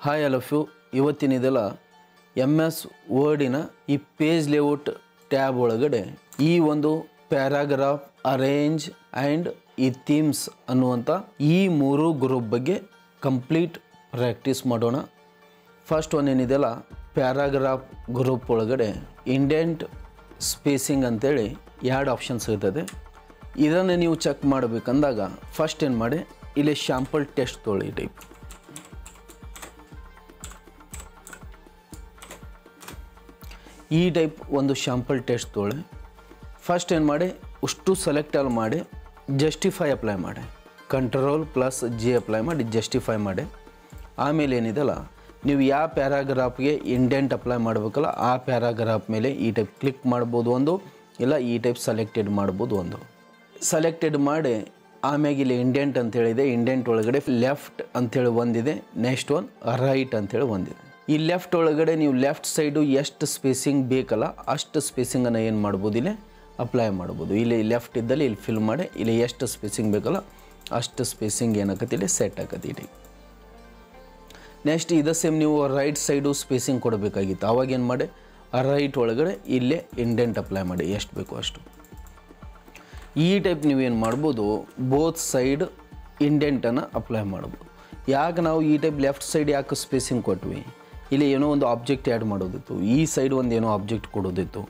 Hi all of you. ಇವತ್ತಿನಿದೆಲ್ಲ MS ವರ್ಡಿನ ಈ ಪೇಜ್ ಲೇಔಟ್ ಟ್ಯಾಬ್ ಒಳಗಡೆ ಈ ಒಂದು ಪ್ಯಾರಾಗ್ರಾಫ್, ಅರೇಂಜ್ ಆ್ಯಂಡ್ ಈ ಥೀಮ್ಸ್ ಅನ್ನುವಂಥ ಈ ಮೂರು ಗ್ರೂಪ್ ಬಗ್ಗೆ ಕಂಪ್ಲೀಟ್ ಪ್ರಾಕ್ಟೀಸ್ ಮಾಡೋಣ. ಫಸ್ಟ್ ಒನ್ ಏನಿದೆಯಲ್ಲ, ಪ್ಯಾರಾಗ್ರಾಫ್ ಗ್ರೂಪ್ ಒಳಗಡೆ ಇಂಡೆಂಟ್, ಸ್ಪೇಸಿಂಗ್ ಅಂತೇಳಿ ಎರಡು ಆಪ್ಷನ್ಸ್ ಇರ್ತದೆ. ಇದನ್ನು ನೀವು ಚೆಕ್ ಮಾಡಬೇಕಂದಾಗ ಫಸ್ಟ್ ಏನು ಮಾಡಿ, ಇಲ್ಲಿ ಶಾಂಪಲ್ ಟೆಸ್ಟ್ ತೊಗೊಳ್ಳಿ. ಈ ಟೈಪ್ ಒಂದು ಶಾಂಪಲ್ ಟೆಸ್ಟ್ ತೊಗೊಳ್ಳಿ. ಫಸ್ಟ್ ಏನು ಮಾಡಿ, ಅಷ್ಟು ಸೆಲೆಕ್ಟ್ ಅಲ್ಲಿ ಮಾಡಿ ಜಸ್ಟಿಫೈ ಅಪ್ಲೈ ಮಾಡಿ, Ctrl+J ಅಪ್ಲೈ ಮಾಡಿ ಜಸ್ಟಿಫೈ ಮಾಡಿ. ಆಮೇಲೆ ಏನಿದೆಯಲ್ಲ, ನೀವು ಯಾವ ಪ್ಯಾರಾಗ್ರಾಫ್ಗೆ ಇಂಡೆಂಟ್ ಅಪ್ಲೈ ಮಾಡಬೇಕಲ್ಲ ಆ ಪ್ಯಾರಾಗ್ರಾಫ್ ಮೇಲೆ ಈ ಟೈಪ್ ಕ್ಲಿಕ್ ಮಾಡ್ಬೋದು ಒಂದು, ಇಲ್ಲ ಈ ಟೈಪ್ ಸೆಲೆಕ್ಟೆಡ್ ಮಾಡ್ಬೋದು ಒಂದು. ಸೆಲೆಕ್ಟೆಡ್ ಮಾಡಿ ಆಮ್ಯಾಗ ಇಲ್ಲಿ ಇಂಡೆಂಟ್ ಅಂತೇಳಿದೆ, ಇಂಡೆಂಟ್ ಒಳಗಡೆ ಲೆಫ್ಟ್ ಅಂಥೇಳಿ ಒಂದಿದೆ, ನೆಕ್ಸ್ಟ್ ಒನ್ ರೈಟ್ ಅಂಥೇಳಿ ಒಂದಿದೆ. ಈ ಲೆಫ್ಟ್ ಒಳಗಡೆ ನೀವು ಲೆಫ್ಟ್ ಸೈಡು ಎಷ್ಟು ಸ್ಪೇಸಿಂಗ್ ಬೇಕಲ್ಲ ಅಷ್ಟು ಸ್ಪೇಸಿಂಗನ್ನು ಏನು ಮಾಡ್ಬೋದು, ಇಲ್ಲಿ ಅಪ್ಲೈ ಮಾಡ್ಬೋದು. ಇಲ್ಲಿ ಲೆಫ್ಟ್ ಇದ್ದಲ್ಲಿ ಇಲ್ಲಿ ಫಿಲ್ ಮಾಡಿ ಇಲ್ಲಿ ಎಷ್ಟು ಸ್ಪೇಸಿಂಗ್ ಬೇಕಲ್ಲ ಅಷ್ಟು ಸ್ಪೇಸಿಂಗ್ ಏನಾಗತ್ತೆ ಇಲ್ಲಿ ಸೆಟ್ ಆಗತ್ತೆ ಇಲ್ಲಿ. ನೆಕ್ಸ್ಟ್ ಇದು ಸೇಮ್ ನೀವು ರೈಟ್ ಸೈಡು ಸ್ಪೇಸಿಂಗ್ ಕೊಡಬೇಕಾಗಿತ್ತು, ಆವಾಗ ಏನು ಮಾಡಿ ರೈಟ್ ಒಳಗಡೆ ಇಲ್ಲೇ ಇಂಡೆಂಟ್ ಅಪ್ಲೈ ಮಾಡಿ ಎಷ್ಟು ಬೇಕೋ ಅಷ್ಟು. ಈ ಟೈಪ್ ನೀವೇನು ಮಾಡ್ಬೋದು, ಬೋತ್ ಸೈಡ್ ಇಂಡೆಂಟನ್ನು ಅಪ್ಲೈ ಮಾಡ್ಬೋದು. ಯಾಕೆ ನಾವು ಈ ಟೈಪ್ ಲೆಫ್ಟ್ ಸೈಡ್ ಯಾಕೆ ಸ್ಪೇಸಿಂಗ್ ಕೊಟ್ವಿ, ಇಲ್ಲಿ ಏನೋ ಒಂದು ಆಬ್ಜೆಕ್ಟ್ ಆ್ಯಡ್ ಮಾಡೋದಿತ್ತು, ಈ ಸೈಡ್ ಒಂದು ಏನೋ ಆಬ್ಜೆಕ್ಟ್ ಕೊಡೋದಿತ್ತು.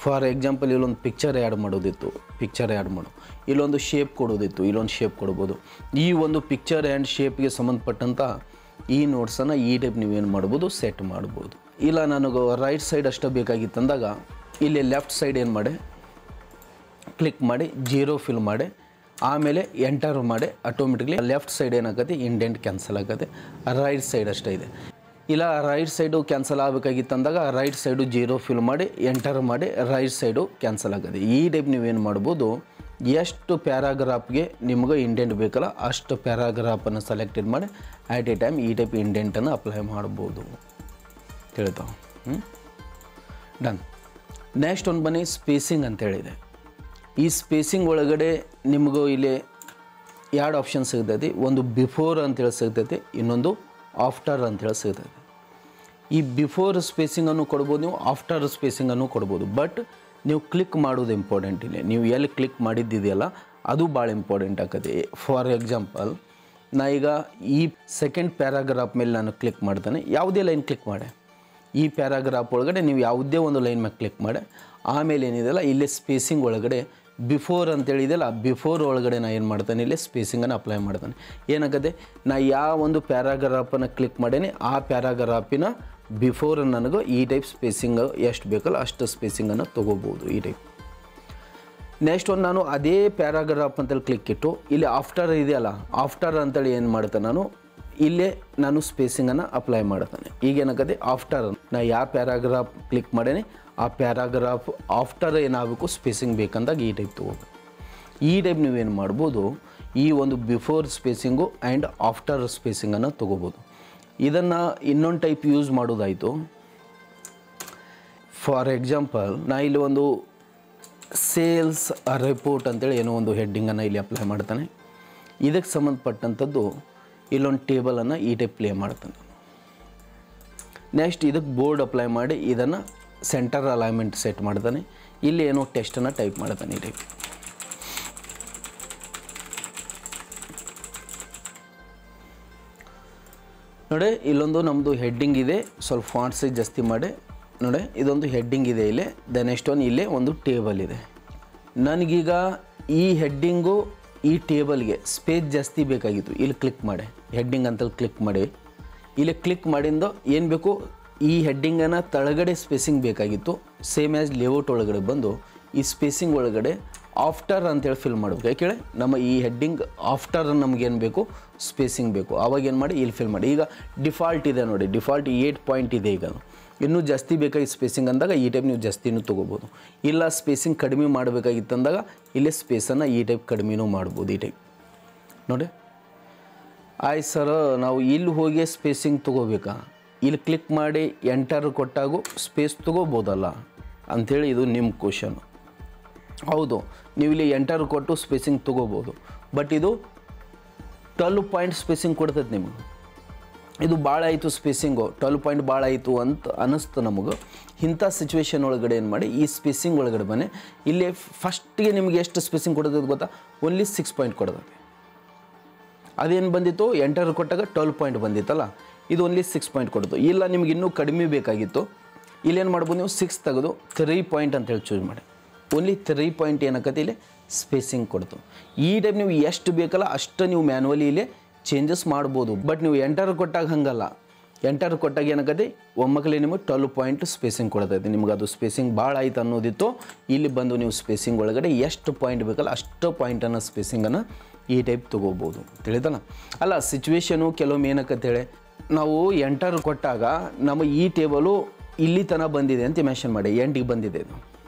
ಫಾರ್ ಎಕ್ಸಾಂಪಲ್ ಇಲ್ಲೊಂದು ಪಿಕ್ಚರ್ ಆ್ಯಡ್ ಮಾಡೋದಿತ್ತು, ಪಿಕ್ಚರ್ ಆ್ಯಡ್ ಮಾಡು, ಇಲ್ಲೊಂದು ಶೇಪ್ ಕೊಡೋದಿತ್ತು, ಇಲ್ಲೊಂದು ಶೇಪ್ ಕೊಡ್ಬೋದು. ಈ ಒಂದು ಪಿಕ್ಚರ್ ಆ್ಯಂಡ್ ಶೇಪ್ಗೆ ಸಂಬಂಧಪಟ್ಟಂಥ ಈ ನೋಟ್ಸನ್ನು ಈ ಟೈಪ್ ನೀವೇನು ಮಾಡ್ಬೋದು, ಸೆಟ್ ಮಾಡ್ಬೋದು. ಇಲ್ಲ ನನಗೆ ರೈಟ್ ಸೈಡ್ ಅಷ್ಟೇ ಬೇಕಾಗಿತ್ತಂದಾಗ ಇಲ್ಲಿ ಲೆಫ್ಟ್ ಸೈಡ್ ಏನು ಮಾಡಿ ಕ್ಲಿಕ್ ಮಾಡಿ 0 ಫಿಲ್ ಮಾಡಿ ಆಮೇಲೆ ಎಂಟರ್ ಮಾಡಿ ಆಟೋಮೆಟಿಕ್ಲಿ ಲೆಫ್ಟ್ ಸೈಡ್ ಏನಾಗತ್ತೆ ಇಂಡೆಂಟ್ ಕ್ಯಾನ್ಸಲ್ ಆಗುತ್ತೆ, ರೈಟ್ ಸೈಡ್ ಅಷ್ಟೇ ಇದೆ. ಇಲ್ಲ ರೈಟ್ ಸೈಡು ಕ್ಯಾನ್ಸಲ್ ಆಗಬೇಕಾಗಿತ್ತಂದಾಗ ರೈಟ್ ಸೈಡು 0 ಫಿಲ್ ಮಾಡಿ ಎಂಟರ್ ಮಾಡಿ ರೈಟ್ ಸೈಡು ಕ್ಯಾನ್ಸಲ್ ಆಗುತ್ತೆ. ಈ ಟೈಪ್ ನೀವೇನು ಮಾಡ್ಬೋದು, ಎಷ್ಟು ಪ್ಯಾರಾಗ್ರಾಫ್ಗೆ ನಿಮ್ಗೆ ಇಂಡೆಂಟ್ ಬೇಕಲ್ಲ ಅಷ್ಟು ಪ್ಯಾರಾಗ್ರಾಫನ್ನು ಸೆಲೆಕ್ಟೆಡ್ ಮಾಡಿ ಆ್ಯಟ್ ಎ ಟೈಮ್ ಈ ಟೈಪ್ ಇಂಡೆಂಟನ್ನು ಅಪ್ಲೈ ಮಾಡ್ಬೋದು. ತಿಳಿತಾವೆ. ಡನ್. ನೆಕ್ಸ್ಟ್ ಒಂದು ಬನ್ನಿ, ಸ್ಪೇಸಿಂಗ್ ಅಂತೇಳಿದೆ. ಈ ಸ್ಪೇಸಿಂಗ್ ಒಳಗಡೆ ನಿಮಗೂ ಇಲ್ಲಿ ಎರಡು ಆಪ್ಷನ್ ಸಿಗ್ತೈತಿ, ಒಂದು ಬಿಫೋರ್ ಅಂತೇಳಿ ಸಿಗ್ತೈತಿ, ಇನ್ನೊಂದು ಆಫ್ಟರ್ ಅಂತೇಳಿ ಸಿಗ್ತೈತಿ. ಈ ಬಿಫೋರ್ ಸ್ಪೇಸಿಂಗನ್ನು ಕೊಡ್ಬೋದು ನೀವು, ಆಫ್ಟರ್ ಸ್ಪೇಸಿಂಗನ್ನು ಕೊಡ್ಬೋದು. ಬಟ್ ನೀವು ಕ್ಲಿಕ್ ಮಾಡೋದು ಇಂಪಾರ್ಟೆಂಟ್. ಇಲ್ಲಿ ನೀವು ಎಲ್ಲಿ ಕ್ಲಿಕ್ ಮಾಡಿದ್ದಿದೆಯಲ್ಲ ಅದು ಭಾಳ ಇಂಪಾರ್ಟೆಂಟ್ ಆಗುತ್ತೆ. ಫಾರ್ ಎಕ್ಸಾಂಪಲ್ ನಾ ಈಗ ಈ ಸೆಕೆಂಡ್ ಪ್ಯಾರಾಗ್ರಾಫ್ ಮೇಲೆ ನಾನು ಕ್ಲಿಕ್ ಮಾಡ್ತಾನೆ, ಯಾವುದೇ ಲೈನ್ ಕ್ಲಿಕ್ ಮಾಡಿ ಈ ಪ್ಯಾರಾಗ್ರಾಫ್ ಒಳಗಡೆ ನೀವು ಯಾವುದೇ ಒಂದು ಲೈನ್ ಮೇಲೆ ಕ್ಲಿಕ್ ಮಾಡಿ ಆಮೇಲೆ ಏನಿದೆಯಲ್ಲ ಇಲ್ಲಿ ಸ್ಪೇಸಿಂಗ್ ಒಳಗಡೆ ಬಿಫೋರ್ ಅಂತೇಳಿದೆಯಲ್ಲ, ಬಿಫೋರ್ ಒಳಗಡೆ ನಾನು ಏನು ಮಾಡ್ತಾನೆ ಇಲ್ಲಿ ಸ್ಪೇಸಿಂಗನ್ನು ಅಪ್ಲೈ ಮಾಡ್ತಾನೆ. ಏನಾಗುತ್ತೆ, ನಾ ಯಾವ ಒಂದು ಪ್ಯಾರಾಗ್ರಾಫನ್ನು ಕ್ಲಿಕ್ ಮಾಡೇನೆ ಆ ಪ್ಯಾರಾಗ್ರಾಫಿನ ಬಿಫೋರ್ ನನಗೆ ಈ ಟೈಪ್ ಸ್ಪೇಸಿಂಗ್ ಎಷ್ಟು ಬೇಕಲ್ಲ ಅಷ್ಟು ಸ್ಪೇಸಿಂಗನ್ನು ತೊಗೋಬೋದು ಈ ಟೈಪ್. ನೆಕ್ಸ್ಟ್ ಒಂದು ನಾನು ಅದೇ ಪ್ಯಾರಾಗ್ರಾಫ್ ಅಂತೇಳಿ ಕ್ಲಿಕ್ ಇಟ್ಟು ಇಲ್ಲಿ ಆಫ್ಟರ್ ಇದೆಯಲ್ಲ, ಆಫ್ಟರ್ ಅಂತೇಳಿ ಏನು ಮಾಡ್ತಾನೆ ನಾನು ಇಲ್ಲೇ ನಾನು ಸ್ಪೇಸಿಂಗನ್ನು ಅಪ್ಲೈ ಮಾಡ್ತಾನೆ. ಈಗ ಏನಾಗುತ್ತೆ, ಆಫ್ಟರ್ ನಾ ಯಾವ ಪ್ಯಾರಾಗ್ರಾಫ್ ಕ್ಲಿಕ್ ಮಾಡೇನೆ ಆ ಪ್ಯಾರಾಗ್ರಾಫ್ ಆಫ್ಟರ್ ಏನಾಗಬೇಕು ಸ್ಪೇಸಿಂಗ್ ಬೇಕಂದಾಗ ಈ ಟೈಪ್ ತೊಗೋಬೇಕು. ಈ ಟೈಪ್ ನೀವೇನು ಮಾಡ್ಬೋದು, ಈ ಒಂದು ಬಿಫೋರ್ ಸ್ಪೇಸಿಂಗು ಆ್ಯಂಡ್ ಆಫ್ಟರ್ ಸ್ಪೇಸಿಂಗನ್ನು ತೊಗೋಬೋದು. ಇದನ್ನು ಇನ್ನೊಂದು ಟೈಪ್ ಯೂಸ್ ಮಾಡೋದಾಯಿತು. ಫಾರ್ ಎಕ್ಸಾಂಪಲ್ ನಾ ಇಲ್ಲಿ ಒಂದು ಸೇಲ್ಸ್ ರಿಪೋರ್ಟ್ ಅಂತೇಳಿ ಏನೋ ಒಂದು ಹೆಡ್ಡಿಂಗನ್ನು ಇಲ್ಲಿ ಅಪ್ಲೈ ಮಾಡ್ತಾನೆ. ಇದಕ್ಕೆ ಸಂಬಂಧಪಟ್ಟಂಥದ್ದು ಇಲ್ಲೊಂದು ಟೇಬಲನ್ನು ಈ ಟೈಪ್ ಪ್ಲೇ ಮಾಡ್ತಾನೆ. ನೆಕ್ಸ್ಟ್ ಇದಕ್ಕೆ ಬೋರ್ಡ್ ಅಪ್ಲೈ ಮಾಡಿ ಇದನ್ನು ಸೆಂಟರ್ ಅಲೈನ್ಮೆಂಟ್ ಸೆಟ್ ಮಾಡ್ತಾನೆ. ಇಲ್ಲಿ ಏನೋ ಟೆಸ್ಟನ್ನು ಟೈಪ್ ಮಾಡ್ತಾನೆ ಈ ಟೈಪ್. ನೋಡಿ ಇಲ್ಲೊಂದು ನಮ್ಮದು ಹೆಡ್ಡಿಂಗ್ ಇದೆ, ಸ್ವಲ್ಪ ಫಾಂಟ್ ಸೈಜ್ ಜಾಸ್ತಿ ಮಾಡಿ ನೋಡಿ, ಇದೊಂದು ಹೆಡ್ಡಿಂಗ್ ಇದೆ ಇಲ್ಲಿ. ದ ನೆಕ್ಸ್ಟ್ ಒನ್ ಇಲ್ಲೇ ಒಂದು ಟೇಬಲ್ ಇದೆ. ನನಗೀಗ ಈ ಹೆಡ್ಡಿಂಗು ಈ ಟೇಬಲ್ಗೆ ಸ್ಪೇಸ್ ಜಾಸ್ತಿ ಬೇಕಾಗಿತ್ತು, ಇಲ್ಲಿ ಕ್ಲಿಕ್ ಮಾಡಿ ಹೆಡ್ಡಿಂಗ್ ಅಂತೇಳಿ ಕ್ಲಿಕ್ ಮಾಡಿ ಇಲ್ಲಿ ಕ್ಲಿಕ್ ಮಾಡಿಂದ ಏನು ಬೇಕು, ಈ ಹೆಡ್ಡಿಂಗನ್ನು ತಳಗಡೆ ಸ್ಪೇಸಿಂಗ್ ಬೇಕಾಗಿತ್ತು. ಸೇಮ್ ಆ್ಯಸ್ ಲೇಔಟ್ ಒಳಗಡೆ ಬಂದು ಈ ಸ್ಪೇಸಿಂಗ್ ಒಳಗಡೆ ಆಫ್ಟರ್ ಅಂತೇಳಿ ಫಿಲ್ ಮಾಡಬೇಕು. ಯಾಕೆ ನಮ್ಮ ಈ ಹೆಡ್ಡಿಂಗ್ ಆಫ್ಟರ್ ನಮಗೇನು ಬೇಕು ಸ್ಪೇಸಿಂಗ್ ಬೇಕು, ಆವಾಗ ಏನು ಮಾಡಿ ಇಲ್ಲಿ ಫಿಲ್ ಮಾಡಿ. ಈಗ ಡಿಫಾಲ್ಟ್ ಇದೆ ನೋಡಿ, ಡಿಫಾಲ್ಟ್ 8 ಪಾಯಿಂಟ್ ಇದೆ. ಈಗ ಇನ್ನೂ ಜಾಸ್ತಿ ಬೇಕಾಗಿ ಸ್ಪೇಸಿಂಗ್ ಅಂದಾಗ ಈ ಟೈಪ್ ನೀವು ಜಾಸ್ತಿನೂ ತೊಗೋಬೋದು. ಇಲ್ಲ ಸ್ಪೇಸಿಂಗ್ ಕಡಿಮೆ ಮಾಡಬೇಕಾಗಿತ್ತಂದಾಗ ಇಲ್ಲೇ ಸ್ಪೇಸನ್ನು ಈ ಟೈಪ್ ಕಡಿಮೆನೂ ಮಾಡ್ಬೋದು ಈ ಟೈಪ್. ನೋಡಿ ಆಯ್ತು ಸರ್, ನಾವು ಇಲ್ಲಿ ಹೋಗಿ ಸ್ಪೇಸಿಂಗ್ ತೊಗೋಬೇಕಾ, ಇಲ್ಲಿ ಕ್ಲಿಕ್ ಮಾಡಿ ಎಂಟರ್ ಕೊಟ್ಟಾಗೂ ಸ್ಪೇಸ್ ತೊಗೋಬೋದಲ್ಲ ಅಂಥೇಳಿ ಇದು ನಿಮ್ಮ ಕ್ವಶನು. ಹೌದು, ನೀವು ಇಲ್ಲಿ ಎಂಟರ್ ಕೊಟ್ಟು ಸ್ಪೇಸಿಂಗ್ ತೊಗೋಬೋದು, ಬಟ್ ಇದು 12 ಪಾಯಿಂಟ್ ಸ್ಪೇಸಿಂಗ್ ಕೊಡ್ತೈತೆ ನಿಮಗೆ. ಇದು ಭಾಳ ಆಯಿತು ಸ್ಪೇಸಿಂಗು 12 ಪಾಯಿಂಟ್ ಭಾಳ ಆಯಿತು ಅಂತ ಅನ್ನಿಸ್ತು ನಮಗೆ. ಇಂಥ ಸಿಚುವೇಶನ್ ಒಳಗಡೆ ಏನು ಮಾಡಿ ಈ ಸ್ಪೇಸಿಂಗ್ ಒಳಗಡೆ ಬನ್ನಿ. ಇಲ್ಲಿ ಫಸ್ಟಿಗೆ ನಿಮಗೆ ಎಷ್ಟು ಸ್ಪೇಸಿಂಗ್ ಕೊಡೋದು ಗೊತ್ತಾ? ಓನ್ಲಿ 6 ಪಾಯಿಂಟ್ ಕೊಡೋದು. ಅದೇನು ಬಂದಿತ್ತು ಎಂಟರ್ ಕೊಟ್ಟಾಗ 12 ಪಾಯಿಂಟ್ ಬಂದಿತ್ತಲ್ಲ, ಇದು ಓನ್ಲಿ 6 ಪಾಯಿಂಟ್ ಕೊಡೋದು. ಇಲ್ಲ ನಿಮ್ಗೆ ಇನ್ನೂ ಕಡಿಮೆ ಬೇಕಾಗಿತ್ತು, ಇಲ್ಲೇನು ಮಾಡ್ಬೋದು ನೀವು 6 ತೆಗೆದು 3 ಪಾಯಿಂಟ್ ಅಂತೇಳಿ ಚೂಸ್ ಮಾಡಿ. ಓನ್ಲಿ 3 ಪಾಯಿಂಟ್ ಏನಾಕತಿ ಇಲ್ಲಿ ಸ್ಪೇಸಿಂಗ್ ಕೊಡ್ತು. ಈ ಟೈಪ್ ನೀವು ಎಷ್ಟು ಬೇಕಲ್ಲ ಅಷ್ಟು ನೀವು ಮ್ಯಾನ್ಯುವಲಿ ಇಲ್ಲಿ ಚೇಂಜಸ್ ಮಾಡ್ಬೋದು. ಬಟ್ ನೀವು ಎಂಟರ್ ಕೊಟ್ಟಾಗ ಹಂಗಲ್ಲ. ಎಂಟರ್ ಕೊಟ್ಟಾಗ ಏನಾಗತ್ತೆ ಒಮ್ಮಕ್ಕಲೇ ನಿಮಗೆ 12 ಪಾಯಿಂಟ್ ಸ್ಪೇಸಿಂಗ್ ಕೊಡ್ತೈತೆ. ನಿಮ್ಗೆ ಅದು ಸ್ಪೇಸಿಂಗ್ ಭಾಳ ಆಯ್ತು ಅನ್ನೋದಿತ್ತು, ಇಲ್ಲಿ ಬಂದು ನೀವು ಸ್ಪೇಸಿಂಗ್ ಒಳಗಡೆ ಎಷ್ಟು ಪಾಯಿಂಟ್ ಬೇಕಲ್ಲ ಅಷ್ಟು ಪಾಯಿಂಟನ್ನು ಸ್ಪೇಸಿಂಗನ್ನು ಈ ಟೈಪ್ ತೊಗೋಬೋದು. ತಿಳಿತಲ್ಲ? ಅಲ್ಲ ಸಿಚುವೇಶನು ಕೆಲವೊಮ್ಮೆ ಏನಕ್ಕಂತೇಳಿ ನಾವು ಎಂಟರ್ ಕೊಟ್ಟಾಗ ನಮ್ಮ ಈ ಟೇಬಲು ಇಲ್ಲಿ ತನಕ ಬಂದಿದೆ ಅಂತ ಇಮ್ಯಾಜಿನ್ ಮಾಡಿ, ಎಂಟಿಗೆ ಬಂದಿದೆ.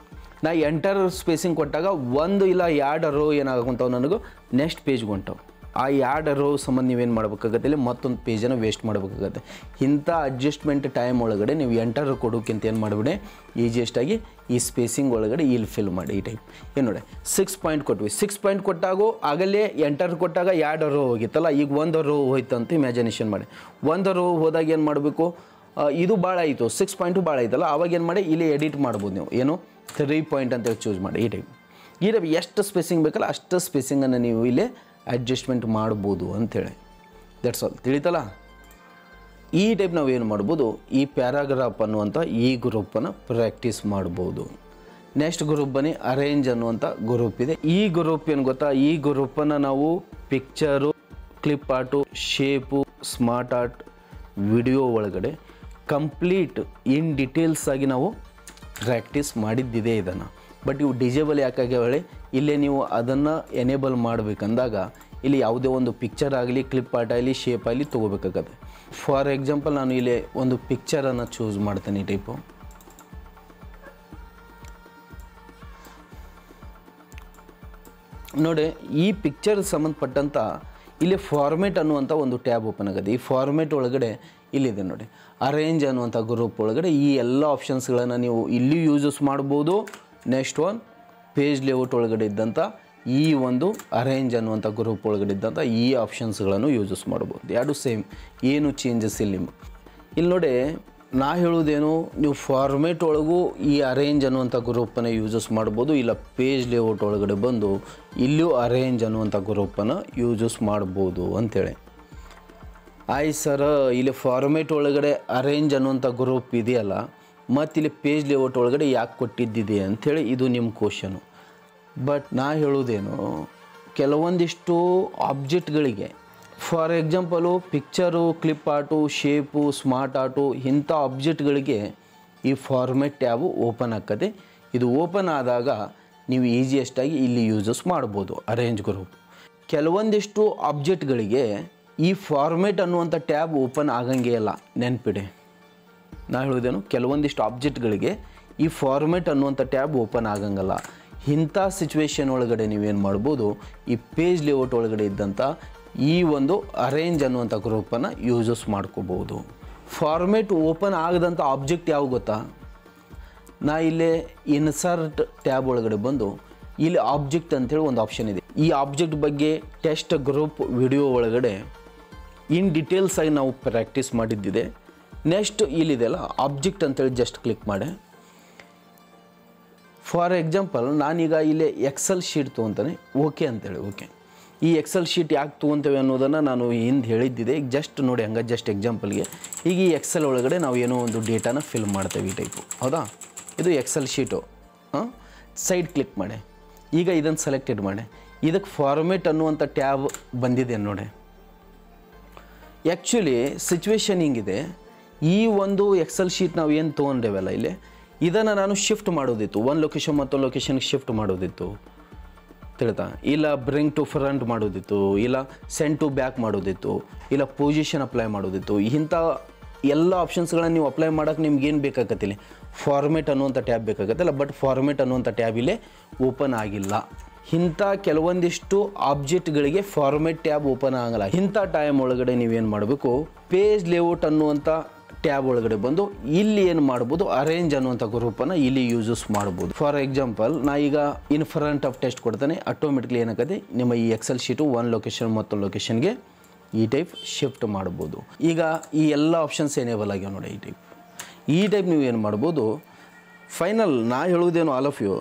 ನಾ ಎಂಟರ್ ಸ್ಪೇಸಿಂಗ್ ಕೊಟ್ಟಾಗ 1 ಇಲ್ಲ 2 ರೋ ಏನಾಗುವಂಥವು ನನಗೆ ನೆಕ್ಸ್ಟ್ ಪೇಜ್ಗೆ ಹೊಂಟವು. ಆ 2 ರೋ ಸಂಬಂಧ ನೀವೇನು ಮಾಡ್ಬೇಕಾಗತ್ತೆ ಇಲ್ಲಿ ಮತ್ತೊಂದು ಪೇಜನ್ನು ವೇಸ್ಟ್ ಮಾಡಬೇಕಾಗತ್ತೆ. ಇಂಥ ಅಡ್ಜಸ್ಟ್ಮೆಂಟ್ ಟೈಮ್ ಒಳಗಡೆ ನೀವು ಎಂಟರ್ ಕೊಡೋಕ್ಕಿಂತ ಏನು ಮಾಡಿಬಿಡಿ ಈಜಿಯೆಸ್ಟಾಗಿ ಈ ಸ್ಪೇಸಿಂಗ್ ಒಳಗಡೆ ಇಲ್ಲಿ ಫಿಲ್ ಮಾಡಿ. ಈ ಟೈಪ್ ಏನು ನೋಡಿ 6 ಪಾಯಿಂಟ್ ಕೊಟ್ವಿ. 6 ಪಾಯಿಂಟ್ ಕೊಟ್ಟಾಗೂ ಆಗಲೇ ಎಂಟರ್ ಕೊಟ್ಟಾಗ 2 ರೋ ಹೋಗಿತ್ತಲ್ಲ, ಈಗ 1 ರೋ ಹೋಯ್ತು ಅಂತ ಇಮ್ಯಾಜಿನೇಷನ್ ಮಾಡಿ. 1 ರೋ ಹೋದಾಗ ಏನು ಮಾಡಬೇಕು, ಇದು ಭಾಳ ಆಯಿತು 6 ಪಾಯಿಂಟು ಭಾಳ ಆಯ್ತಲ್ಲ, ಅವಾಗ ಏನು ಮಾಡಿ ಇಲ್ಲಿ ಎಡಿಟ್ ಮಾಡ್ಬೋದು ನೀವು. ಏನು 3 ಪಾಯಿಂಟ್ ಅಂತೇಳಿ ಚೂಸ್ ಮಾಡಿ. ಈ ಟೈಪ್ ಎಷ್ಟು ಸ್ಪೇಸಿಂಗ್ ಬೇಕಲ್ಲ ಅಷ್ಟು ಸ್ಪೇಸಿಂಗನ್ನು ನೀವು ಇಲ್ಲಿ ಅಡ್ಜಸ್ಟ್ಮೆಂಟ್ ಮಾಡ್ಬೋದು ಅಂಥೇಳಿ. That's all. ತಿಳಿತಲ್ಲ? ಈ ಟೈಪ್ ನಾವು ಏನು ಮಾಡ್ಬೋದು, ಈ ಪ್ಯಾರಾಗ್ರಾಫ್ ಅನ್ನುವಂಥ ಈ ಗ್ರೂಪನ್ನು ಪ್ರಾಕ್ಟೀಸ್ ಮಾಡ್ಬೋದು. ನೆಕ್ಸ್ಟ್ ಗ್ರೂಪ್ ಬನ್ನಿ, ಅರೇಂಜ್ ಅನ್ನುವಂಥ ಗ್ರೂಪ್ ಇದೆ. ಈ ಗ್ರೂಪ್ ಏನು ಗೊತ್ತಾ, ಈ ಗ್ರೂಪನ್ನು ನಾವು picture, clip art, shape, smart art, video ಒಳಗಡೆ ಕಂಪ್ಲೀಟ್ ಇನ್ ಡೀಟೇಲ್ಸ್ ಆಗಿ ನಾವು ಪ್ರಾಕ್ಟೀಸ್ ಮಾಡಿದ್ದಿದೆ ಇದನ್ನು. ಬಟ್ ಇವು ಡಿಜೇಬಲ್ ಯಾಕಾಗಿ ಹೇಳಿ, ಇಲ್ಲೇ ನೀವು ಅದನ್ನು ಎನೇಬಲ್ ಮಾಡಬೇಕಂದಾಗ ಇಲ್ಲಿ ಯಾವುದೇ ಒಂದು ಪಿಕ್ಚರ್ ಆಗಲಿ, ಕ್ಲಿಪ್ ಆರ್ಟ್ ಆಗಲಿ, ಶೇಪ್ ಆಗಲಿ ತೊಗೋಬೇಕಾಗತ್ತೆ. ಫಾರ್ ಎಕ್ಸಾಂಪಲ್ ನಾನು ಇಲ್ಲಿ ಒಂದು ಪಿಕ್ಚರನ್ನು ಚೂಸ್ ಮಾಡ್ತೇನೆ. ಈ ಟೈಪು ನೋಡಿ, ಈ ಪಿಕ್ಚರ್ ಸಂಬಂಧಪಟ್ಟಂಥ ಇಲ್ಲಿ ಫಾರ್ಮೇಟ್ ಅನ್ನುವಂಥ ಒಂದು ಟ್ಯಾಬ್ ಓಪನ್ ಆಗುತ್ತೆ. ಈ ಫಾರ್ಮೇಟ್ ಒಳಗಡೆ ಇಲ್ಲಿದೆ ನೋಡಿ, ಅರೇಂಜ್ ಅನ್ನುವಂಥ ಗ್ರೂಪ್ ಒಳಗಡೆ ಈ ಎಲ್ಲ ಆಪ್ಷನ್ಸ್ಗಳನ್ನು ನೀವು ಇಲ್ಲಿ ಯೂಸಸ್ ಮಾಡ್ಬೋದು. ನೆಕ್ಸ್ಟ್ ಒನ್ ಪೇಜ್ ಲೇಔಟ್ ಒಳಗಡೆ ಇದ್ದಂಥ ಈ ಒಂದು ಅರೇಂಜ್ ಅನ್ನುವಂಥ ಗ್ರೂಪ್ ಒಳಗಡೆ ಇದ್ದಂಥ ಈ ಆಪ್ಷನ್ಸ್ಗಳನ್ನು ಯೂಸಸ್ ಮಾಡ್ಬೋದು. ಎರಡು ಸೇಮ್, ಏನು ಚೇಂಜಸ್ ಇಲ್ಲಿ. ಇಲ್ಲಿ ನೋಡಿ ನಾ ಹೇಳೋದೇನು, ನೀವು ಫಾರ್ಮೇಟ್ ಒಳಗೂ ಈ ಅರೇಂಜ್ ಅನ್ನುವಂಥ ಗ್ರೂಪನ್ನು ಯೂಸಸ್ ಮಾಡ್ಬೋದು. ಇಲ್ಲ ಪೇಜ್ ಲೇಔಟ್ ಒಳಗಡೆ ಬಂದು ಇಲ್ಲಿಯೂ ಅರೇಂಜ್ ಅನ್ನುವಂಥ ಗ್ರೂಪನ್ನು ಯೂಸಸ್ ಮಾಡ್ಬೋದು ಅಂಥೇಳಿ. ಆಯ್ತು ಸರ್, ಇಲ್ಲಿ ಫಾರ್ಮೇಟ್ ಒಳಗಡೆ ಅರೇಂಜ್ ಅನ್ನುವಂಥ ಗ್ರೂಪ್ ಇದೆಯಲ್ಲ, ಮತ್ತು ಇಲ್ಲಿ ಪೇಜ್ ಲೇಔಟ್ ಒಳಗಡೆ ಯಾಕೆ ಕೊಟ್ಟಿದ್ದಿದೆ ಅಂಥೇಳಿ ಇದು ನಿಮ್ಮ ಕ್ವಶನು. ಬಟ್ ನಾ ಹೇಳೋದೇನು, ಕೆಲವೊಂದಿಷ್ಟು ಆಬ್ಜೆಕ್ಟ್ಗಳಿಗೆ for example picture, clip art, shape, smart art ಇಂಥ ಆಬ್ಜೆಕ್ಟ್ಗಳಿಗೆ ಈ ಫಾರ್ಮೇಟ್ ಟ್ಯಾಬು ಓಪನ್ ಆಗ್ತದೆ. ಇದು ಓಪನ್ ಆದಾಗ ನೀವು ಈಸಿಯೆಸ್ಟಾಗಿ ಇಲ್ಲಿ ಯೂಸಸ್ ಮಾಡ್ಬೋದು ಅರೇಂಜ್ ಗ್ರೂಪ್. ಕೆಲವೊಂದಿಷ್ಟು ಆಬ್ಜೆಕ್ಟ್ಗಳಿಗೆ ಈ ಫಾರ್ಮೇಟ್ ಅನ್ನುವಂಥ ಟ್ಯಾಬ್ ಓಪನ್ ಆಗಂಗೆ ಇಲ್ಲ, ನೆನ್ಪಿಡಿ. ನಾ ಹೇಳೋದೇನು, ಕೆಲವೊಂದಿಷ್ಟು ಆಬ್ಜೆಕ್ಟ್ಗಳಿಗೆ ಈ ಫಾರ್ಮೇಟ್ ಅನ್ನುವಂಥ ಟ್ಯಾಬ್ ಓಪನ್ ಆಗಂಗಲ್ಲ. ಇಂಥ ಸಿಚುವೇಶನ್ ಒಳಗಡೆ ನೀವೇನು ಮಾಡ್ಬೋದು, ಈ ಪೇಜ್ ಲೇಔಟ್ ಒಳಗಡೆ ಇದ್ದಂಥ ಈ ಒಂದು ಅರೇಂಜ್ ಅನ್ನುವಂಥ ಗ್ರೂಪನ್ನು ಯೂಸಸ್ ಮಾಡ್ಕೋಬೋದು. ಫಾರ್ಮೇಟ್ ಓಪನ್ ಆಗದಂಥ ಆಬ್ಜೆಕ್ಟ್ ಯಾವ ಗೊತ್ತಾ, ನಾ ಇಲ್ಲೇ ಇನ್ಸರ್ಟ್ ಟ್ಯಾಬ್ ಒಳಗಡೆ ಬಂದು ಇಲ್ಲಿ ಆಬ್ಜೆಕ್ಟ್ ಅಂಥೇಳಿ ಒಂದು ಆಪ್ಷನ್ ಇದೆ. ಈ ಆಬ್ಜೆಕ್ಟ್ ಬಗ್ಗೆ ಟೆಸ್ಟ್ ಗ್ರೂಪ್ ವಿಡಿಯೋ ಒಳಗಡೆ ಇನ್ ಡೀಟೇಲ್ಸ್ ಆಗಿ ನಾವು ಪ್ರಾಕ್ಟೀಸ್ ಮಾಡಿದ್ದಿದೆ. ನೆಕ್ಸ್ಟ್ ಇಲ್ಲಿದೆಲ್ಲ ಆಬ್ಜೆಕ್ಟ್ ಅಂತೇಳಿ ಜಸ್ಟ್ ಕ್ಲಿಕ್ ಮಾಡಿ. ಫಾರ್ ಎಕ್ಸಾಂಪಲ್ ನಾನೀಗ ಇಲ್ಲಿ ಎಕ್ಸೆಲ್ ಶೀಟ್ ತೊಗೊತಾನೆ, ಓಕೆ ಅಂತೇಳಿ. ಓಕೆ, ಈ ಎಕ್ಸೆಲ್ ಶೀಟ್ ಯಾಕೆ ತೊಗೊತೇವೆ ಅನ್ನೋದನ್ನು ನಾನು ಹಿಂದೆ ಹೇಳಿದ್ದಿದೆ. ಈಗ ಜಸ್ಟ್ ನೋಡಿ, ಹಂಗೆ ಜಸ್ಟ್ ಎಕ್ಸಾಂಪಲ್ಗೆ ಈಗ ಈ ಎಕ್ಸೆಲ್ ಒಳಗಡೆ ನಾವು ಏನೋ ಒಂದು ಡೇಟಾನ ಫಿಲ್ ಮಾಡ್ತೇವೆ ಈ ಟೈಪು. ಹೌದಾ, ಇದು ಎಕ್ಸೆಲ್ ಶೀಟು. ಸೈಡ್ ಕ್ಲಿಕ್ ಮಾಡಿ. ಈಗ ಇದನ್ನು ಸೆಲೆಕ್ಟೆಡ್ ಮಾಡಿ. ಇದಕ್ಕೆ ಫಾರ್ಮೇಟ್ ಅನ್ನುವಂಥ ಟ್ಯಾಬ್ ಬಂದಿದೆ ನೋಡಿ. ಆ್ಯಕ್ಚುಲಿ ಸಿಚುವೇಶನ್ ಹಿಂಗಿದೆ, ಈ ಒಂದು ಎಕ್ಸೆಲ್ ಶೀಟ್ ನಾವು ಏನು ತೊಗೊಂಡೇವಲ್ಲ ಇಲ್ಲಿ, ಇದನ್ನು ನಾನು ಶಿಫ್ಟ್ ಮಾಡೋದಿತ್ತು, ಒಂದು ಲೊಕೇಶನ್ ಮತ್ತೊಂದು ಲೊಕೇಶನ್ಗೆ ಶಿಫ್ಟ್ ಮಾಡೋದಿತ್ತು, ತಿಳ್ತಾ. ಇಲ್ಲ ಬ್ರಿಂಗ್ ಟು ಫ್ರಂಟ್ ಮಾಡೋದಿತ್ತು, ಇಲ್ಲ ಸೆಂಡ್ ಟು ಬ್ಯಾಕ್ ಮಾಡೋದಿತ್ತು, ಇಲ್ಲ ಪೊಸಿಷನ್ ಅಪ್ಲೈ ಮಾಡೋದಿತ್ತು. ಇಂಥ ಎಲ್ಲ ಆಪ್ಷನ್ಸ್ಗಳನ್ನು ನೀವು ಅಪ್ಲೈ ಮಾಡೋಕ್ಕೆ ನಿಮ್ಗೆ ಏನು ಬೇಕಾಗತ್ತಿಲ್ಲ, ಫಾರ್ಮೇಟ್ ಅನ್ನುವಂಥ ಟ್ಯಾಬ್ ಬೇಕಾಗತ್ತಲ್ಲ. ಬಟ್ ಫಾರ್ಮೇಟ್ ಅನ್ನುವಂಥ ಟ್ಯಾಬ್ ಇಲ್ಲೇ ಓಪನ್ ಆಗಿಲ್ಲ. ಇಂಥ ಕೆಲವೊಂದಿಷ್ಟು ಆಬ್ಜೆಕ್ಟ್ಗಳಿಗೆ ಫಾರ್ಮೇಟ್ ಟ್ಯಾಬ್ ಓಪನ್ ಆಗಲ್ಲ. ಇಂಥ ಟೈಮ್ ಒಳಗಡೆ ನೀವೇನು ಮಾಡಬೇಕು, ಪೇಜ್ ಲೇಔಟ್ ಅನ್ನುವಂಥ ಟ್ಯಾಬ್ ಒಳಗಡೆ ಬಂದು ಇಲ್ಲಿ ಏನು ಮಾಡ್ಬೋದು, ಅರೇಂಜ್ ಅನ್ನುವಂಥ ಗ್ರೂಪನ್ನು ಇಲ್ಲಿ ಯೂಸಸ್ ಮಾಡ್ಬೋದು. ಫಾರ್ ಎಕ್ಸಾಂಪಲ್ ನಾ ಈಗ ಇನ್ ಫ್ರಂಟ್ ಆಫ್ ಟೆಸ್ಟ್ ಕೊಡ್ತಾನೆ, ಆಟೋಮೆಟಿಕ್ಲಿ ಏನಾಗತ್ತೆ ನಿಮ್ಮ ಈ ಎಕ್ಸೆಲ್ ಶೀಟು ಒಂದು ಲೊಕೇಶನ್ ಮತ್ತೊಂದು ಲೊಕೇಶನ್ಗೆ ಈ ಟೈಪ್ ಶಿಫ್ಟ್ ಮಾಡ್ಬೋದು. ಈಗ ಈ ಎಲ್ಲ ಆಪ್ಷನ್ಸ್ ಎನೇಬಲ್ ಆಗ್ಯಾವ ನೋಡಿ. ಈ ಟೈಪ್ ನೀವು ಏನು ಮಾಡ್ಬೋದು, ಫೈನಲ್ ನಾ ಹೇಳೋದೇನು ಆಲ್ ಆಫ್ ಯು,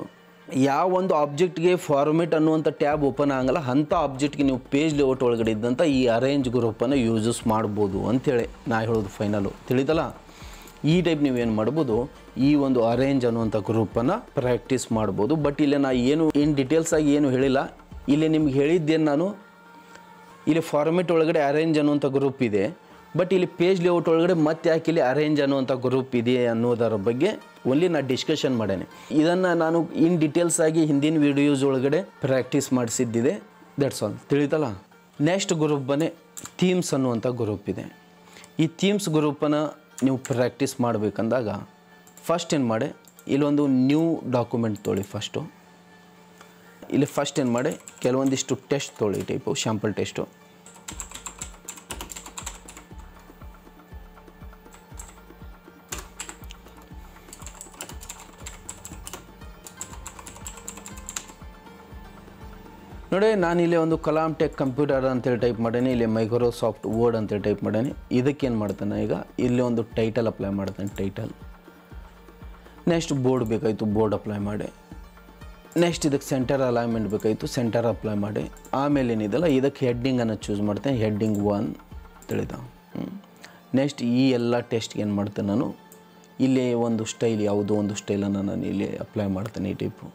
ಯಾವ ಒಂದು ಆಬ್ಜೆಕ್ಟ್ಗೆ ಫಾರ್ಮೆಟ್ ಅನ್ನುವಂಥ ಟ್ಯಾಬ್ ಓಪನ್ ಆಗಲ್ಲ ಅಂಥ ಆಬ್ಜೆಕ್ಟ್ಗೆ ನೀವು ಪೇಜ್ ಲೇಔಟ್ ಒಳಗಡೆ ಇದ್ದಂಥ ಈ ಅರೇಂಜ್ ಗ್ರೂಪನ್ನು ಯೂಸಸ್ ಮಾಡ್ಬೋದು ಅಂಥೇಳಿ ನಾ ಹೇಳೋದು ಫೈನಲು. ತಿಳಿತಲ್ಲ? ಈ ಟೈಪ್ ನೀವೇನು ಮಾಡ್ಬೋದು, ಈ ಒಂದು ಅರೇಂಜ್ ಅನ್ನುವಂಥ ಗ್ರೂಪನ್ನು ಪ್ರಾಕ್ಟೀಸ್ ಮಾಡ್ಬೋದು. ಬಟ್ ಇಲ್ಲಿ ನಾ ಏನು ಇನ್ ಡೀಟೇಲ್ಸಾಗಿ ಏನು ಹೇಳಿಲ್ಲ. ಇಲ್ಲಿ ನಿಮ್ಗೆ ಹೇಳಿದ್ದೇನು ನಾನು, ಇಲ್ಲಿ ಫಾರ್ಮೆಟ್ ಒಳಗಡೆ ಅರೇಂಜ್ ಅನ್ನುವಂಥ ಗ್ರೂಪ್ ಇದೆ, ಬಟ್ ಇಲ್ಲಿ ಪೇಜ್ ಲೇಔಟ್ ಒಳಗಡೆ ಮತ್ತೆ ಯಾಕೆ ಇಲ್ಲಿ ಅರೇಂಜ್ ಅನ್ನುವಂಥ ಗ್ರೂಪ್ ಇದೆ ಅನ್ನೋದರ ಬಗ್ಗೆ ಓನ್ಲಿ ನಾನು ಡಿಸ್ಕಷನ್ ಮಾಡೇನೆ. ಇದನ್ನು ನಾನು ಇನ್ ಡೀಟೇಲ್ಸ್ ಆಗಿ ಹಿಂದಿನ ವೀಡಿಯೋಸ್ ಒಳಗಡೆ ಪ್ರಾಕ್ಟೀಸ್ ಮಾಡಿಸಿದ್ದಿದೆ. That's all. ತಿಳಿತಲ್ಲ? ನೆಕ್ಸ್ಟ್ ಗ್ರೂಪ್ ಬನ್ನಿ, ಥೀಮ್ಸ್ ಅನ್ನುವಂಥ ಗ್ರೂಪ್ ಇದೆ. ಈ ಥೀಮ್ಸ್ ಗ್ರೂಪನ್ನು ನೀವು ಪ್ರಾಕ್ಟೀಸ್ ಮಾಡಬೇಕಂದಾಗ ಫಸ್ಟ್ ಏನು ಮಾಡಿ, ಇಲ್ಲೊಂದು ನ್ಯೂ ಡಾಕ್ಯುಮೆಂಟ್ ತೊಗೊಳ್ಳಿ. ಇಲ್ಲಿ ಫಸ್ಟ್ ಏನು ಮಾಡಿ, ಕೆಲವೊಂದಿಷ್ಟು ಟೆಸ್ಟ್ ತೊಗೊಳ್ಳಿ, ಟೈಪು ಶಾಂಪಲ್ ಟೆಸ್ಟು. ನೋಡಿ, ನಾನಿಲ್ಲಿ ಒಂದು ಕಲಾಮ್ ಟೆಕ್ ಕಂಪ್ಯೂಟರ್ ಅಂತೇಳಿ ಟೈಪ್ ಮಾಡೇನಿ. ಇಲ್ಲಿ ಮೈಕ್ರೋಸಾಫ್ಟ್ ವರ್ಡ್ ಅಂತೇಳಿ ಟೈಪ್ ಮಾಡೇನಿ. ಇದಕ್ಕೇನು ಮಾಡ್ತಾನೆ, ಈಗ ಇಲ್ಲಿ ಒಂದು ಟೈಟಲ್ ಅಪ್ಲೈ ಮಾಡ್ತಾನೆ, ಟೈಟಲ್. ನೆಕ್ಸ್ಟ್ ಬೋರ್ಡ್ ಬೇಕಾಯಿತು, ಬೋರ್ಡ್ ಅಪ್ಲೈ ಮಾಡಿ. ನೆಕ್ಸ್ಟ್ ಇದಕ್ಕೆ ಸೆಂಟರ್ ಅಲೈನ್ಮೆಂಟ್ ಬೇಕಾಯಿತು, ಸೆಂಟರ್ ಅಪ್ಲೈ ಮಾಡಿ. ಆಮೇಲೆ ಏನಿದೆಲ್ಲ ಇದಕ್ಕೆ ಹೆಡ್ಡಿಂಗನ್ನು ಚೂಸ್ ಮಾಡ್ತೇನೆ, ಹೆಡ್ಡಿಂಗ್ 1 ತಿಳಿದ. ನೆಕ್ಸ್ಟ್ ಈ ಎಲ್ಲ ಟೆಸ್ಟ್ಗೆ ಏನು ಮಾಡ್ತೇನೆ ನಾನು, ಇಲ್ಲಿ ಒಂದು ಸ್ಟೈಲ್, ಯಾವುದೋ ಒಂದು ಸ್ಟೈಲನ್ನು ನಾನು ಇಲ್ಲಿ ಅಪ್ಲೈ ಮಾಡ್ತೇನೆ. ಈ ಟೈಪು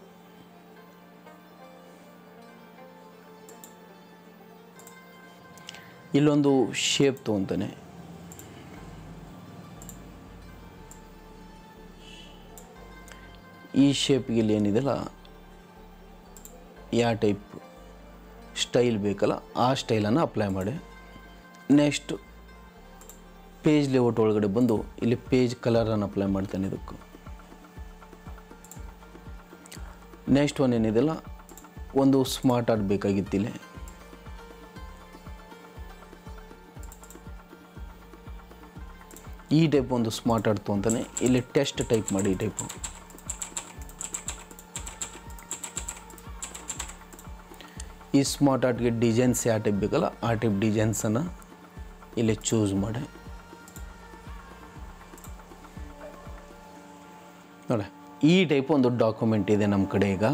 ಇಲ್ಲೊಂದು ಶೇಪ್ ತೊಗೊತಾನೆ. ಈ ಶೇಪ್ಗೆ ಇಲ್ಲಿ ಏನಿದೆಲ್ಲ ಯಾವ ಟೈಪ್ ಸ್ಟೈಲ್ ಬೇಕಲ್ಲ ಆ ಸ್ಟೈಲನ್ನು ಅಪ್ಲೈ ಮಾಡಿ. ನೆಕ್ಸ್ಟ್ ಪೇಜ್ ಲೇಔಟ್ ಒಳಗಡೆ ಬಂದು ಇಲ್ಲಿ ಪೇಜ್ ಕಲರನ್ನು ಅಪ್ಲೈ ಮಾಡ್ತಾನೆ ಇದಕ್ಕೆ. ನೆಕ್ಸ್ಟ್ ಒನ್ ಏನಿದೆಲ್ಲ ಒಂದು ಸ್ಮಾರ್ಟ್ ಆರ್ಟ್ ಬೇಕಾಗಿತ್ತಿಲ್ಲ. ಈ ಟೈಪ್ ಒಂದು ಸ್ಮಾರ್ಟ್ ಆರ್ಟ್ ತೊಗೊತಾನೆ. ಇಲ್ಲಿ ಟೆಸ್ಟ್ ಟೈಪ್ ಮಾಡಿ. ಈ ಟೈಪು ಈ ಸ್ಮಾರ್ಟ್ ಆರ್ಟ್ಗೆ ಡಿಸೈನ್ಸ್ ಯಾವ ಟೈಪ್ ಬೇಕಲ್ಲ ಆ ಟೈಪ್ ಡಿಸೈನ್ಸನ್ನು ಇಲ್ಲಿ ಚೂಸ್ ಮಾಡಿ. ನೋಡಿ, ಈ ಟೈಪ್ ಒಂದು ಡಾಕ್ಯುಮೆಂಟ್ ಇದೆ ನಮ್ಮ ಕಡೆ. ಈಗ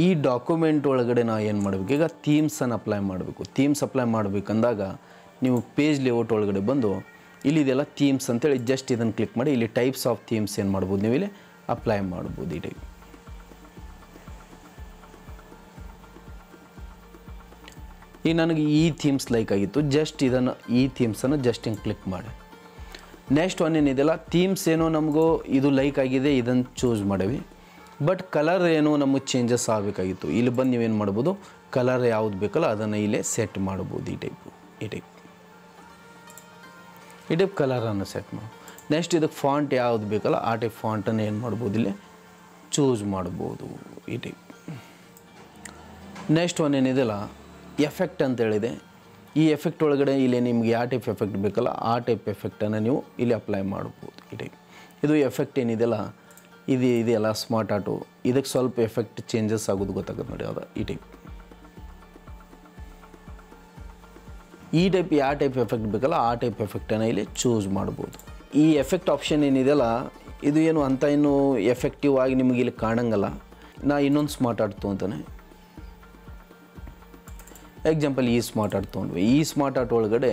ಈ ಡಾಕ್ಯುಮೆಂಟ್ ಒಳಗಡೆ ನಾವು ಏನು ಮಾಡಬೇಕು, ಈಗ ಥೀಮ್ಸನ್ನು ಅಪ್ಲೈ ಮಾಡಬೇಕು. ಥೀಮ್ಸ್ ಅಪ್ಲೈ ಮಾಡಬೇಕಂದಾಗ ನೀವು ಪೇಜ್ ಲೇಔಟ್ ಒಳಗಡೆ ಬಂದು ಇಲ್ಲಿದೆಲ್ಲ ಥೀಮ್ಸ್ ಅಂತೇಳಿ ಜಸ್ಟ್ ಇದನ್ನು ಕ್ಲಿಕ್ ಮಾಡಿ. ಇಲ್ಲಿ ಟೈಪ್ಸ್ ಆಫ್ ಥೀಮ್ಸ್ ಏನು ಮಾಡ್ಬೋದು, ನೀವು ಇಲ್ಲಿ ಅಪ್ಲೈ ಮಾಡ್ಬೋದು. ಈ ಟೈಪ್ ಈಗ ನನಗೆ ಈ ಥೀಮ್ಸ್ ಲೈಕ್ ಆಗಿತ್ತು, ಜಸ್ಟ್ ಇದನ್ನು ಈ ಥೀಮ್ಸನ್ನು ಜಸ್ಟ್ ಹಿಂಗೆ ಕ್ಲಿಕ್ ಮಾಡಿ. ನೆಕ್ಸ್ಟ್ ಒನ್ ಏನಿದೆಲ್ಲ ಥೀಮ್ಸ್ ಏನೋ ನಮಗೂ ಇದು ಲೈಕ್ ಆಗಿದೆ, ಇದನ್ನು ಚೂಸ್ ಮಾಡೀವಿ. ಬಟ್ ಕಲರ್ ಏನೋ ನಮಗೆ ಚೇಂಜಸ್ ಆಗಬೇಕಾಗಿತ್ತು. ಇಲ್ಲಿ ಬಂದು ನೀವೇನು ಮಾಡ್ಬೋದು, ಕಲರ್ ಯಾವುದು ಬೇಕಲ್ಲ ಅದನ್ನು ಇಲ್ಲೇ ಸೆಟ್ ಮಾಡ್ಬೋದು. ಈ ಟೈಪ್ ಕಲರನ್ನು ಸೆಟ್ ಮಾಡಿ. ನೆಕ್ಸ್ಟ್ ಇದಕ್ಕೆ ಫಾಂಟ್ ಯಾವುದು ಬೇಕಲ್ಲ ಆ ಟೈಪ್ ಫಾಂಟನ್ನು ಏನು ಮಾಡ್ಬೋದು, ಇಲ್ಲಿ ಚೂಸ್ ಮಾಡ್ಬೋದು. ಈ ಟೈಪ್ ನೆಕ್ಸ್ಟ್ ಒನ್ ಏನಿದೆಲ್ಲ ಎಫೆಕ್ಟ್ ಅಂತೇಳಿದೆ. ಈ ಎಫೆಕ್ಟ್ ಒಳಗಡೆ ಇಲ್ಲಿ ನಿಮ್ಗೆ ಯಾವ ಟೈಪ್ ಎಫೆಕ್ಟ್ ಬೇಕಲ್ಲ ಆ ಟೈಪ್ ಎಫೆಕ್ಟನ್ನು ನೀವು ಇಲ್ಲಿ ಅಪ್ಲೈ ಮಾಡ್ಬೋದು. ಈ ಟೈಪ್ ಇದು ಎಫೆಕ್ಟ್ ಏನಿದೆಲ್ಲ ಇದೆಯಲ್ಲ ಸ್ಮಾರ್ಟ್ ಆರ್ಟು, ಇದಕ್ಕೆ ಸ್ವಲ್ಪ ಎಫೆಕ್ಟ್ ಚೇಂಜಸ್ ಆಗೋದು ಗೊತ್ತಾಗುತ್ತೆ ನೋಡಿ. ಅದು ಈ ಟೈಪ್ ಯಾವ ಟೈಪ್ ಎಫೆಕ್ಟ್ ಬೇಕಲ್ಲ ಆ ಟೈಪ್ ಎಫೆಕ್ಟನ್ನು ಇಲ್ಲಿ ಚೂಸ್ ಮಾಡ್ಬೋದು. ಈ ಎಫೆಕ್ಟ್ ಆಪ್ಷನ್ ಏನಿದೆಯಲ್ಲ ಇದು ಏನು ಅಂತ ಇನ್ನೂ ಎಫೆಕ್ಟಿವ್ ಆಗಿ ನಿಮಗೆ ಇಲ್ಲಿ ಕಾಣಂಗಲ್ಲ. ನಾ ಇನ್ನೊಂದು ಸ್ಮಾರ್ಟ್ ಆರ್ಟ್ ತೊಗೊತಾನೆ. ಎಕ್ಸಾಂಪಲ್ ಈ ಸ್ಮಾರ್ಟ್ ಆರ್ಟ್ ತೊಗೊಂಡ್ವಿ. ಈ ಸ್ಮಾರ್ಟ್ ಆರ್ಟ್ ಒಳಗಡೆ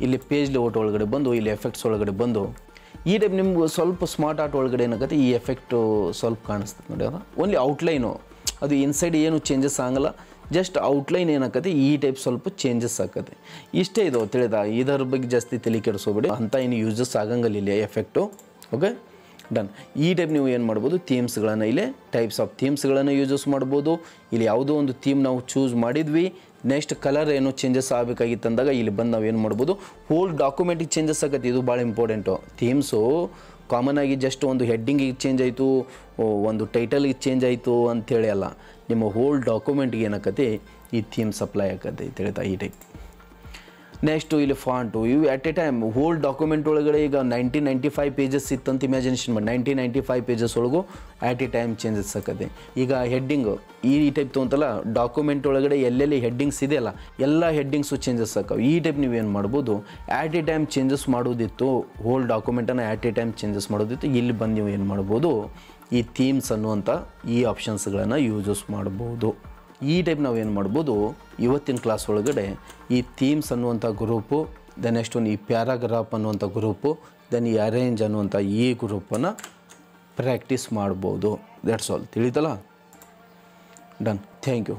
ಇಲ್ಲಿ ಪೇಜ್ ಲೇಔಟ್ ಒಳಗಡೆ ಬಂದು ಇಲ್ಲಿ ಎಫೆಕ್ಟ್ಸ್ ಒಳಗಡೆ ಬಂದು ಈ ಟೈಪ್ ನಿಮ್ಗೆ ಸ್ವಲ್ಪ ಸ್ಮಾರ್ಟ್ ಆರ್ಟ್ ಒಳಗಡೆ ಏನಾಗುತ್ತೆ, ಈ ಎಫೆಕ್ಟು ಸ್ವಲ್ಪ ಕಾಣಿಸ್ತದೆ ನೋಡಿ. ಅದು ಓನ್ಲಿ ಔಟ್ಲೈನು, ಅದು ಇನ್ಸೈಡ್ ಏನು ಚೇಂಜಸ್ ಆಗಲ್ಲ, ಜಸ್ಟ್ ಔಟ್ಲೈನ್ ಏನಾಕತ್ತೆ ಈ ಟೈಪ್ ಸ್ವಲ್ಪ ಚೇಂಜಸ್ ಆಕತ್ತೆ. ಇಷ್ಟೇ ಇದು ತಿಳಿದ. ಇದರ ಬಗ್ಗೆ ಜಾಸ್ತಿ ತಲೆ ಕೆಡಿಸೋಬೇಡಿ, ಅಂಥ ಏನು ಯೂಸಸ್ ಆಗಂಗಲ್ಲ ಇಲ್ಲಿ ಎಫೆಕ್ಟು. Okay, done. ಈ ಟೈಪ್ ನೀವು ಏನು ಮಾಡ್ಬೋದು, ಥೀಮ್ಸ್ಗಳನ್ನು ಇಲ್ಲಿ ಟೈಪ್ಸ್ ಆಫ್ ಥೀಮ್ಸ್ಗಳನ್ನು ಯೂಸಸ್ ಮಾಡ್ಬೋದು. ಇಲ್ಲಿ ಯಾವುದೋ ಒಂದು ಥೀಮ್ ನಾವು ಚೂಸ್ ಮಾಡಿದ್ವಿ, ನೆಕ್ಸ್ಟ್ ಕಲರ್ ಏನೋ ಚೇಂಜಸ್ ಆಗಬೇಕಾಗಿತ್ತು ಅಂದಾಗ ಇಲ್ಲಿ ಬಂದು ನಾವು ಏನು ಮಾಡ್ಬೋದು, ಹೋಲ್ ಡಾಕ್ಯುಮೆಂಟಿಗೆ ಚೇಂಜಸ್ ಆಗುತ್ತೆ. ಇದು ಭಾಳ ಇಂಪಾರ್ಟೆಂಟು. ಥೀಮ್ಸು ಕಾಮನ್ ಆಗಿ ಜಸ್ಟ್ ಒಂದು ಹೆಡ್ಡಿಂಗಿಗೆ ಚೇಂಜ್ ಆಯಿತು, ಒಂದು ಟೈಟಲಿಗೆ ಚೇಂಜ್ ಆಯಿತು ಅಂಥೇಳಿ ಅಲ್ಲ, ನಿಮ್ಮ ಹೋಲ್ ಡಾಕ್ಯುಮೆಂಟ್ಗೆ ಏನಾಕತಿ ಈ ಥೀಮ್ಸ್ ಅಪ್ಲೈ ಆಕತ್ತೆ ತಿಳಿತಾ. ಈ ಟೈಪ್ ನೆಕ್ಸ್ಟು ಇಲ್ಲಿ ಫಾಂಟು ಇವು at a time whole document ಒಳಗಡೆ ಈಗ 95 ಪೇಜಸ್ ಇತ್ತಂತ ಇಮ್ಯಾಜಿನೇಷನ್ ಮಾಡಿ 95 ಪೇಜಸ್ ಒಳಗೂ ಆಟ್ ಎ ಟೈಮ್ ಚೇಂಜಸ್ ಆಕದೆ. ಈಗ ಹೆಡ್ಡಿಂಗು ಈ ಟೈಪ್ ತೊಗೊಂತಲ್ಲ ಡಾಕ್ಯುಮೆಂಟ್ ಒಳಗಡೆ ಎಲ್ಲೆಲ್ಲಿ ಹೆಡ್ಡಿಂಗ್ಸ್ ಇದೆಯಲ್ಲ ಎಲ್ಲ ಹೆಡ್ಡಿಂಗ್ಸು ಚೇಂಜಸ್ ಆಕವು. ಈ ಟೈಪ್ ನೀವೇನು ಮಾಡ್ಬೋದು ಆಟ್ ಎ ಟೈಮ್ ಚೇಂಜಸ್ ಮಾಡೋದಿತ್ತು, ಹೋಲ್ ಡಾಕ್ಯುಮೆಂಟನ್ನು ಆಟ್ ಎ ಟೈಮ್ ಚೇಂಜಸ್ ಮಾಡೋದಿತ್ತು. ಇಲ್ಲಿ ಬಂದು ನೀವು ಏನು ಮಾಡ್ಬೋದು ಈ ಥೀಮ್ಸ್ ಅನ್ನುವಂಥ ಈ ಆಪ್ಷನ್ಸ್ಗಳನ್ನು ಯೂಸಸ್ ಮಾಡ್ಬೋದು. ಈ ಟೈಪ್ ನಾವು ಏನು ಮಾಡ್ಬೋದು ಇವತ್ತಿನ ಕ್ಲಾಸ್ ಒಳಗಡೆ ಈ ಥೀಮ್ಸ್ ಅನ್ನುವಂಥ ಗ್ರೂಪು, ದೆನ್ ನೆಕ್ಸ್ಟ್ ಒಂದು ಈ ಪ್ಯಾರಾಗ್ರಾಫ್ ಅನ್ನುವಂಥ ಗ್ರೂಪು, ದೆನ್ ಈ ಅರೇಂಜ್ ಅನ್ನುವಂಥ ಈ ಗ್ರೂಪನ್ನು ಪ್ರಾಕ್ಟೀಸ್ ಮಾಡ್ಬೋದು. That's all. ತಿಳಿತಲ್ಲ? ಡನ್. Thank you.